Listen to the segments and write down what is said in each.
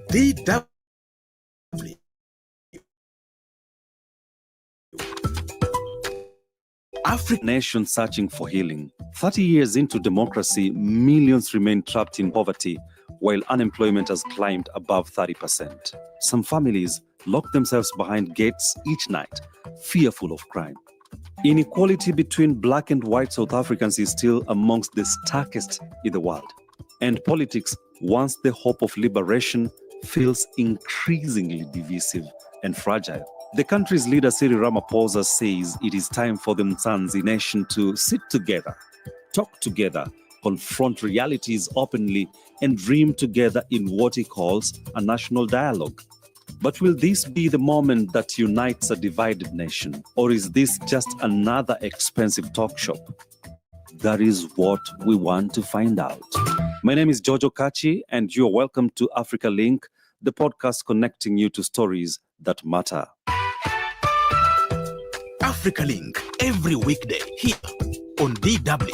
DW. African nation searching for healing. 30 years into democracy, millions remain trapped in poverty, while unemployment has climbed above 30%. Some families lock themselves behind gates each night, fearful of crime. Inequality between black and white South Africans is still amongst the starkest in the world. And politics, once the hope of liberation, feels increasingly divisive and fragile. The country's leader, Cyril Ramaphosa, says it is time for the Mzansi nation to sit together, talk together, confront realities openly, and dream together in what he calls a national dialogue. But will this be the moment that unites a divided nation? Or is this just another expensive talk shop? That is what we want to find out. My name is Jojo Kachi, and you're welcome to Africa Link, the podcast connecting you to stories that matter. Africa Link, every weekday here on DW.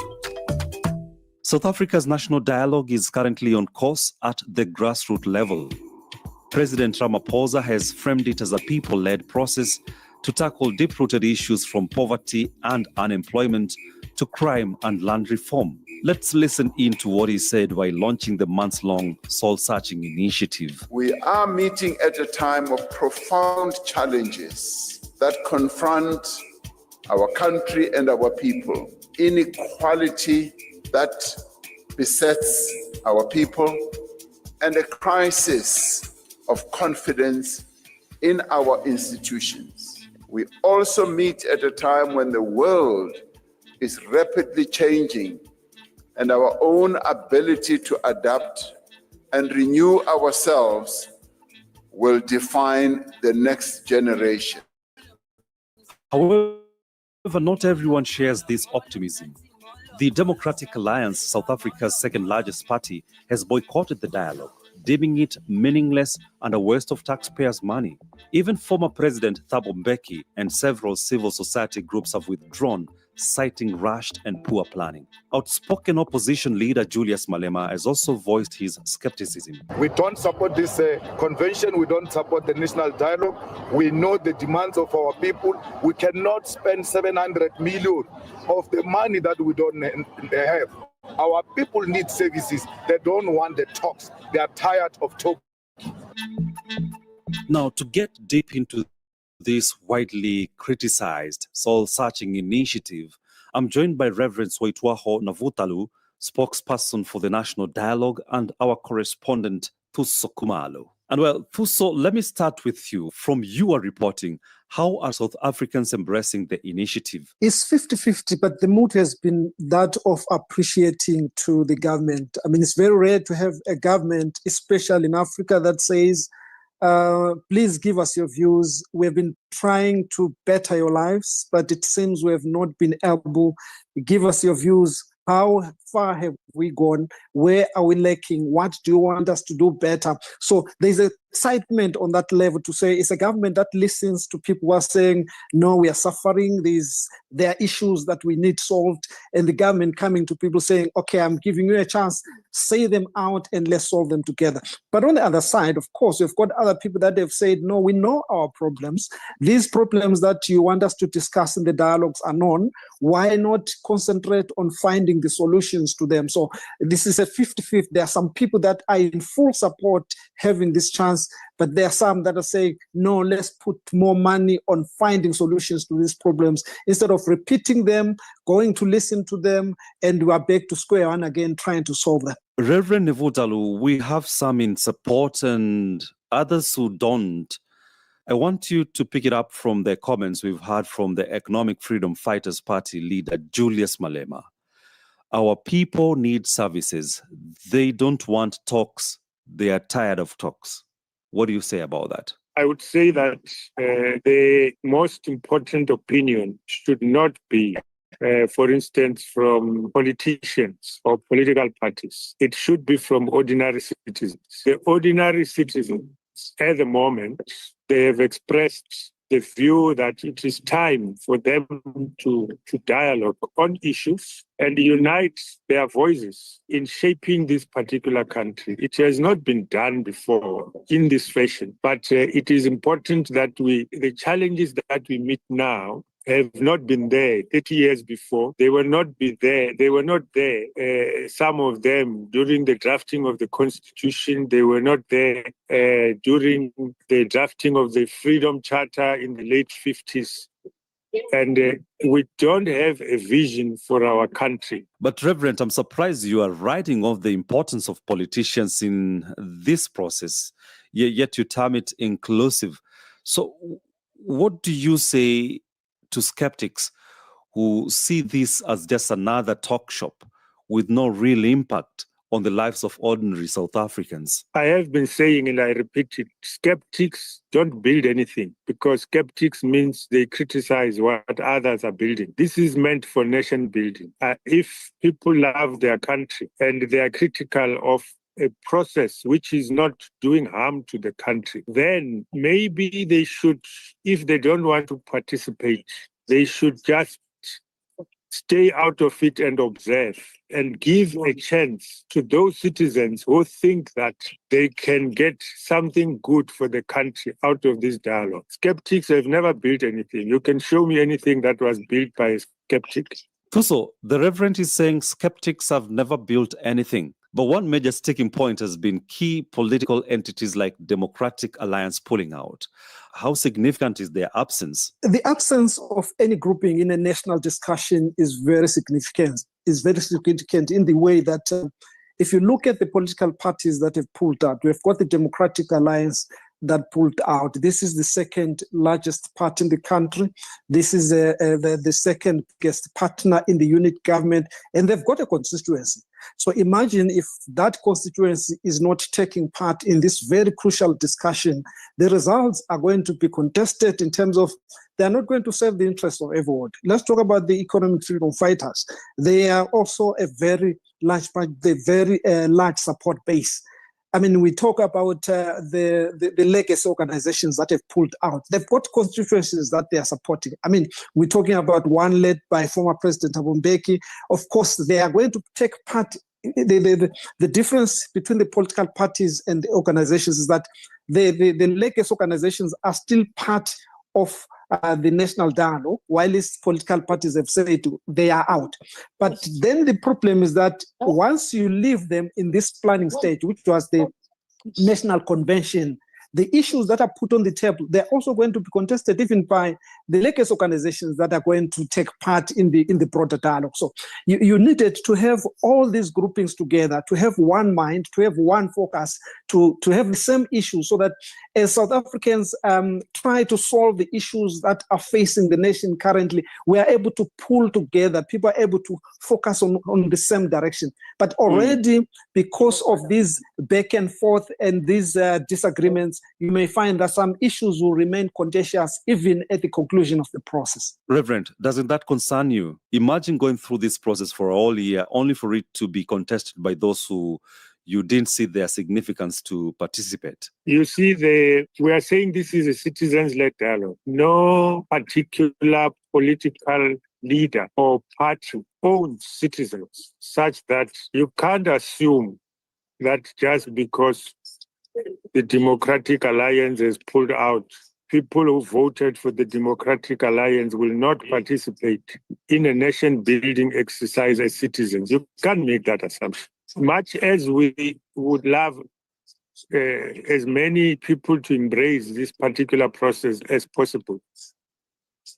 South Africa's national dialogue is currently on course at the grassroots level. President Ramaphosa has framed it as a people-led process to tackle deep-rooted issues from poverty and unemployment to crime and land reform. Let's listen in to what he said while launching the months-long soul-searching initiative. We are meeting at a time of profound challenges that confront our country and our people. Inequality that besets our people and a crisis of confidence in our institutions. We also meet at a time when the world is rapidly changing and our own ability to adapt and renew ourselves will define the next generation. However, not everyone shares this optimism. The Democratic Alliance, South Africa's second largest party, has boycotted the dialogue, deeming it meaningless and a waste of taxpayers' money. Even former President Thabo Mbeki and several civil society groups have withdrawn, citing rushed and poor planning. Outspoken opposition leader Julius Malema has also voiced his skepticism. We don't support this convention. We don't support the national dialogue. We know the demands of our people. We cannot spend 700 million of the money that we don't have. Our people need services. They don't want the talks. They are tired of talking. Now, to get deep into this widely criticized soul-searching initiative, I'm joined by Reverend Soitwaho Navutalu, spokesperson for the National Dialogue, and our correspondent, Thuso Kumalo. And well, Thuso, let me start with you. From your reporting, how are South Africans embracing the initiative? It's 50-50, but the mood has been that of appreciating to the government. I mean, it's very rare to have a government, especially in Africa, that says, please give us your views. We've been trying to better your lives, but it seems we have not been able to give us your views. How far have we gone? Where are we lacking? What do you want us to do better? So there's excitement on that level to say it's a government that listens to people who are saying, no, we are suffering. There are issues that we need solved. And the government coming to people saying, okay, I'm giving you a chance, say them out and let's solve them together. But on the other side, of course, we've got other people that have said, no, we know our problems. These problems that you want us to discuss in the dialogues are known. Why not concentrate on finding the solutions to them? So this is a 50-50. There are some people that are in full support having this chance, but there are some that are saying, no, let's put more money on finding solutions to these problems instead of repeating them, going to listen to them, and we are back to square one again, trying to solve them. Reverend Nevutalu, we have some in support and others who don't. I want you to pick it up from the comments we've heard from the Economic Freedom Fighters Party leader, Julius Malema. Our people need services. They don't want talks. They are tired of talks. What do you say about that? I would say that the most important opinion should not be, for instance, from politicians or political parties. It should be from ordinary citizens. The ordinary citizens, at the moment, they have expressed the view that it is time for them to dialogue on issues and unite their voices in shaping this particular country. It has not been done before in this fashion, but it is important that the challenges that we meet now have not been there 30 years before. They were not there. They were not there. Some of them during the drafting of the Constitution. They were not there during the drafting of the Freedom Charter in the late 50s. And we don't have a vision for our country. But Reverend, I'm surprised you are writing off the importance of politicians in this process, yet you term it inclusive. So what do you say to skeptics who see this as just another talk shop with no real impact on the lives of ordinary South Africans? I have been saying, and I repeat it, skeptics don't build anything, because skeptics means they criticize what others are building. This is meant for nation building. If people love their country and they are critical of a process which is not doing harm to the country, then maybe they should, if they don't want to participate, they should just stay out of it and observe and give a chance to those citizens who think that they can get something good for the country out of this dialogue. Skeptics have never built anything. You can show me anything that was built by a skeptic. So the Reverend is saying skeptics have never built anything. But one major sticking point has been key political entities like Democratic Alliance pulling out. How significant is their absence? The absence of any grouping in a national discussion is very significant. Is very significant in the way that if you look at the political parties that have pulled out, we've got the Democratic Alliance that pulled out. This is the second largest party in the country. This is the second biggest partner in the unit government, and they've got a constituency. So imagine if that constituency is not taking part in this very crucial discussion, the results are going to be contested in terms of they are not going to serve the interests of everyone. Let's talk about the economic freedom fighters. They are also a very large large support base. I mean, we talk about the legacy organizations that have pulled out. They've got constituencies that they are supporting. I mean, we're talking about one led by former President Thabo Mbeki. Of course, they are going to take part. The difference between the political parties and the organizations is that the legacy organizations are still part of the national dialogue, while these political parties have said they are out. But then the problem is that once you leave them in this planning stage, which was the national convention, the issues that are put on the table, they're also going to be contested even by the legacy organizations that are going to take part in the broader dialogue. So you needed to have all these groupings together, to have one mind, to have one focus, to have the same issues, so that as South Africans try to solve the issues that are facing the nation currently, we are able to pull together, people are able to focus on the same direction. But already, because of these back and forth and these disagreements, you may find that some issues will remain contentious even at the conclusion of the process. Reverend, doesn't that concern you? Imagine going through this process for a whole year, only for it to be contested by those who you didn't see their significance to participate. You see, we are saying this is a citizens-led dialogue. No particular political leader or party owns citizens, such that you can't assume that just because the Democratic Alliance has pulled out, people who voted for the Democratic Alliance will not participate in a nation-building exercise as citizens. You can't make that assumption. Much as we would love as many people to embrace this particular process as possible,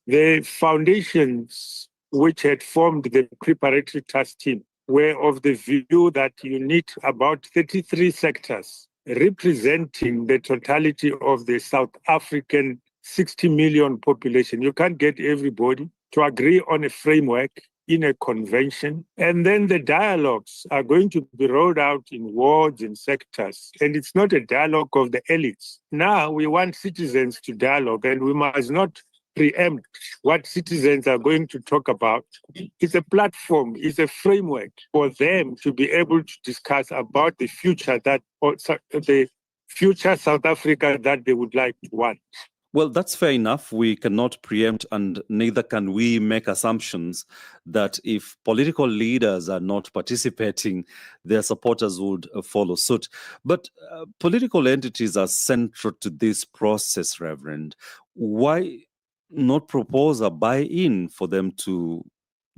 the foundations which had formed the preparatory task team were of the view that you need about 33 sectors representing the totality of the South African 60 million population. You can't get everybody to agree on a framework in a convention, and then the dialogues are going to be rolled out in wards and sectors, and it's not a dialogue of the elites. Now we want citizens to dialogue, and we must not preempt what citizens are going to talk about. It's a platform, it's a framework for them to be able to discuss about the future South Africa that they would like to want. Well, that's fair enough. We cannot preempt, and neither can we make assumptions that if political leaders are not participating, their supporters would follow suit. But political entities are central to this process, Reverend. Why not propose a buy-in for them to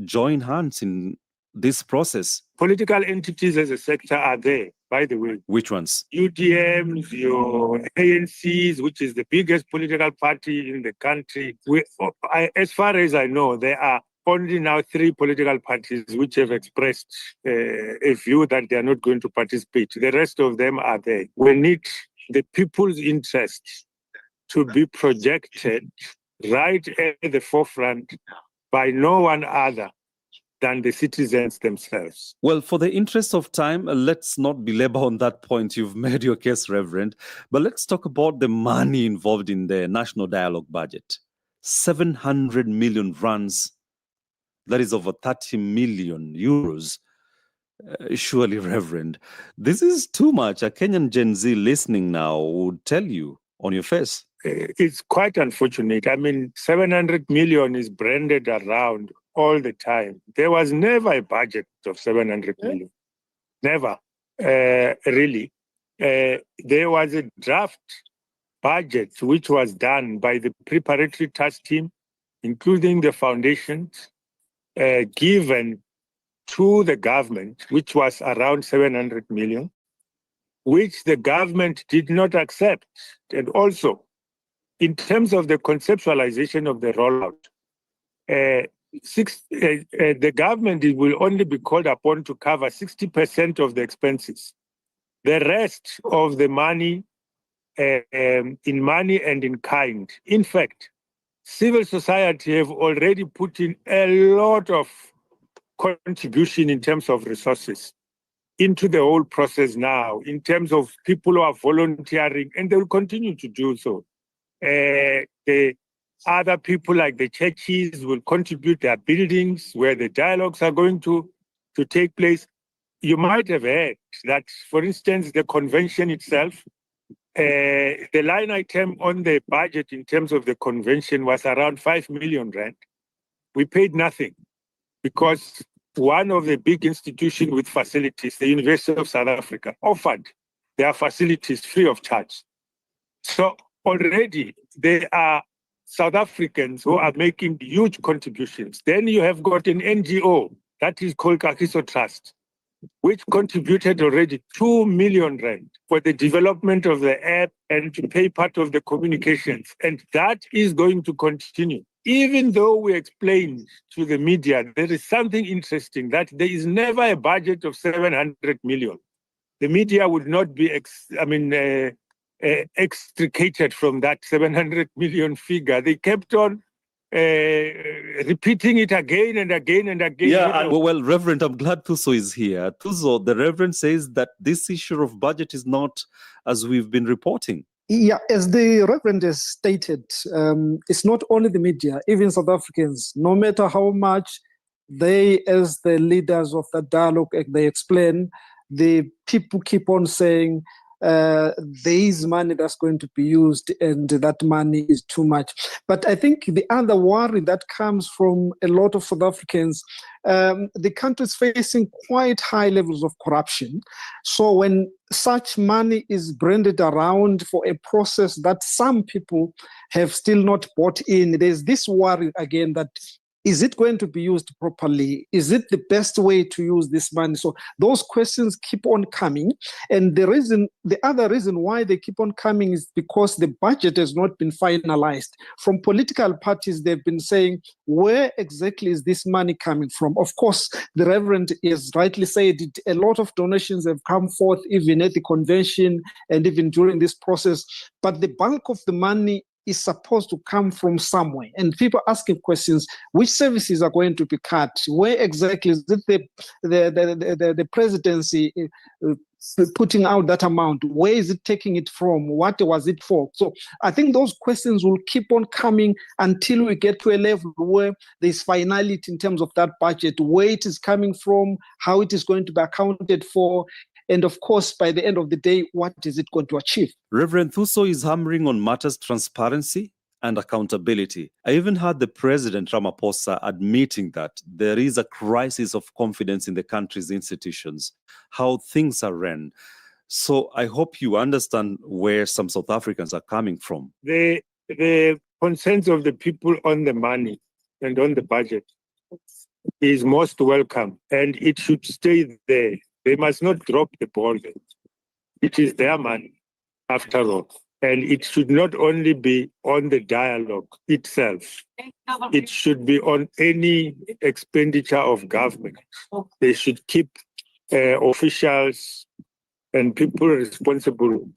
join hands in this process? Political entities as a sector are there, by the way. Which ones? UDMs, your ANCs, which is the biggest political party in the country. As far as I know, there are only now 3 political parties which have expressed a view that they are not going to participate. The rest of them are there. We need the people's interest to be projected right at the forefront by no one other than the citizens themselves. Well, for the interest of time, let's not belabor on that point. You've made your case, Reverend. But let's talk about the money involved in the National Dialogue budget. 700 million rands, that is over 30 million euros. Surely, Reverend, this is too much. A Kenyan Gen Z listening now would tell you on your face. It's quite unfortunate. I mean, 700 million is branded around all the time. There was never a budget of 700 million. Never, really. There was a draft budget which was done by the preparatory task team, including the foundations, given to the government, which was around 700 million, which the government did not accept. And also, in terms of the conceptualization of the rollout, the government will only be called upon to cover 60% of the expenses. The rest of the money, in money and in kind. In fact, civil society have already put in a lot of contribution in terms of resources into the whole process now, in terms of people who are volunteering, and they will continue to do so. The other people like the churches will contribute their buildings where the dialogues are going to take place. You might have heard that, for instance, the convention itself, the line item on the budget in terms of the convention was around 5 million rand. We paid nothing because one of the big institutions with facilities, the University of South Africa, offered their facilities free of charge. So already there are South Africans who are making huge contributions. Then you have got an NGO that is called Kagiso Trust, which contributed already 2 million rand for the development of the app and to pay part of the communications. And that is going to continue. Even though we explained to the media, there is something interesting that there is never a budget of 700 million. The media would not be, extricated from that 700 million figure. They kept on repeating it again and again and again. Yeah, well, Reverend, I'm glad Thuso is here. Thuso, the Reverend says that this issue of budget is not as we've been reporting. Yeah, as the Reverend has stated, it's not only the media, even South Africans, no matter how much they, as the leaders of the dialogue, they explain, the people keep on saying, there is money that's going to be used and that money is too much. But I think the other worry that comes from a lot of South Africans, the country is facing quite high levels of corruption. So when such money is branded around for a process that some people have still not bought in, there's this worry again that, is it going to be used properly? Is it the best way to use this money? So those questions keep on coming. And the other reason why they keep on coming is because the budget has not been finalized. From political parties, they've been saying, where exactly is this money coming from? Of course, the Reverend has rightly said it, a lot of donations have come forth even at the convention and even during this process. But the bulk of the money is supposed to come from somewhere. And people asking questions, which services are going to be cut? Where exactly is it the presidency putting out that amount? Where is it taking it from? What was it for? So I think those questions will keep on coming until we get to a level where there's finality in terms of that budget, where it is coming from, how it is going to be accounted for, and of course, by the end of the day, what is it going to achieve? Reverend Thuso is hammering on matters transparency. and accountability. I even heard the President Ramaphosa admitting that there is a crisis of confidence in the country's institutions, how things are run. So I hope you understand where some South Africans are coming from. The concerns of the people on the money and on the budget is most welcome, and it should stay there. They must not drop the ball. It is their money, after all. And it should not only be on the dialogue itself, it should be on any expenditure of government. They should keep officials and people responsible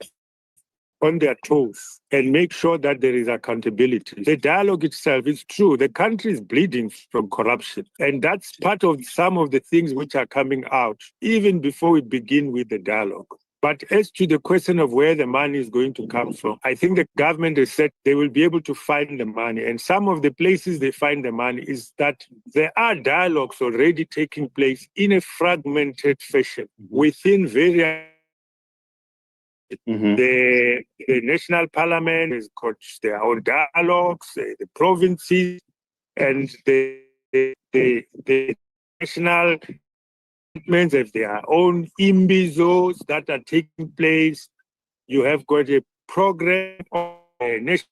on their toes and make sure that there is accountability. The dialogue itself is true. The country is bleeding from corruption. And that's part of some of the things which are coming out, even before we begin with the dialogue. But as to the question of where the money is going to come from, I think the government has said they will be able to find the money. And some of the places they find the money is that there are dialogues already taking place in a fragmented fashion within various. The national parliament has got their own dialogues, the provinces, and the national governments have their own imbizos that are taking place. You have got a program of national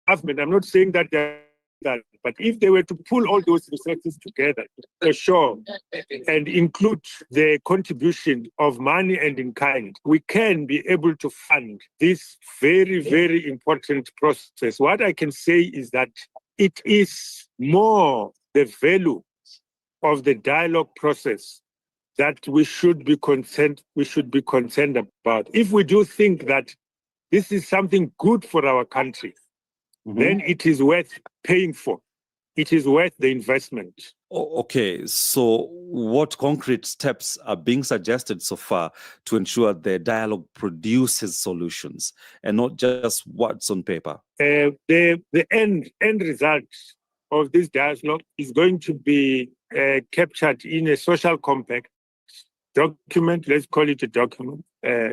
government. I'm not saying that but if they were to pull all those resources together, for sure, and include the contribution of money and in kind, we can be able to fund this very, very important process. What I can say is that it is more the value of the dialogue process that we should be concerned about. If we do think that this is something good for our country, then it is worth paying for. It is worth the investment. Okay, so what concrete steps are being suggested so far to ensure the dialogue produces solutions and not just words on paper? The end result of this dialogue is going to be captured in a social compact document. Let's call it a document.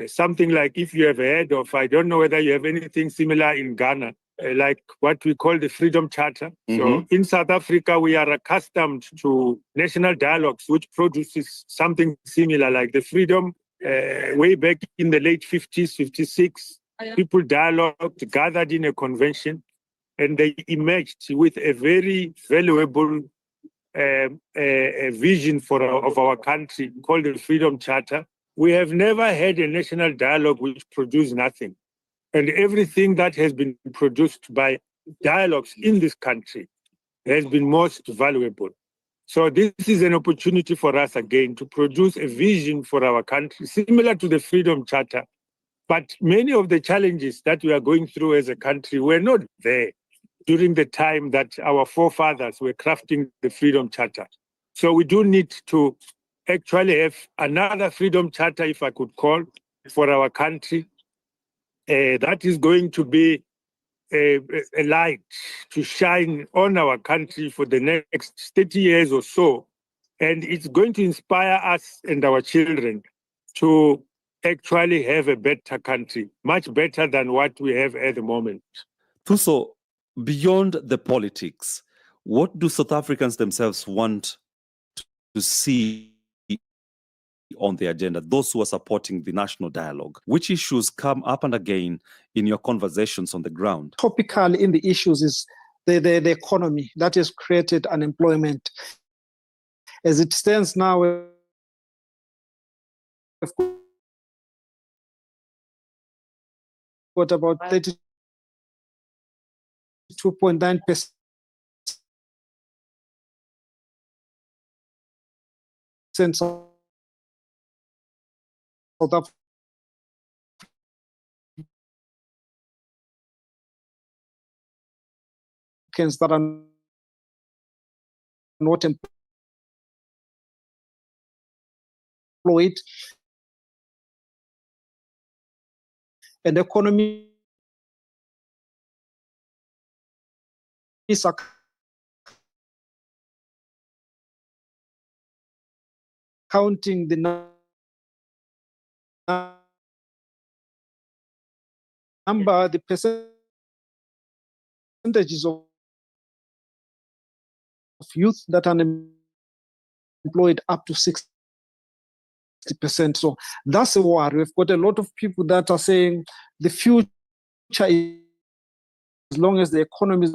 Something like, if you have heard of, I don't know whether you have anything similar in Ghana, like what we call the Freedom Charter. So in South Africa, we are accustomed to national dialogues, which produces something similar, like the Freedom way back in the late 50s, 56. People dialogued, gathered in a convention, and they emerged with a very valuable a vision of our country called the Freedom Charter. We have never had a national dialogue which produced nothing. And everything that has been produced by dialogues in this country has been most valuable. So this is an opportunity for us again to produce a vision for our country, similar to the Freedom Charter. But many of the challenges that we are going through as a country were not there during the time that our forefathers were crafting the Freedom Charter. So we do need to actually have another Freedom Charter, if I could call, for our country. That is going to be a light to shine on our country for the next 30 years or so. And it's going to inspire us and our children to actually have a better country, much better than what we have at the moment. Thuso, beyond the politics, what do South Africans themselves want to see on the agenda, those who are supporting the national dialogue? Which issues come up and again in your conversations on the ground? Topical in the issues is the economy that has created unemployment. As it stands now, we've got about 32.9% South Africans that are not employed, and the economy is accounting the number, the percentages of youth that are unemployed up to 60%. So that's a worry. We've got a lot of people that are saying the future, as long as the economy is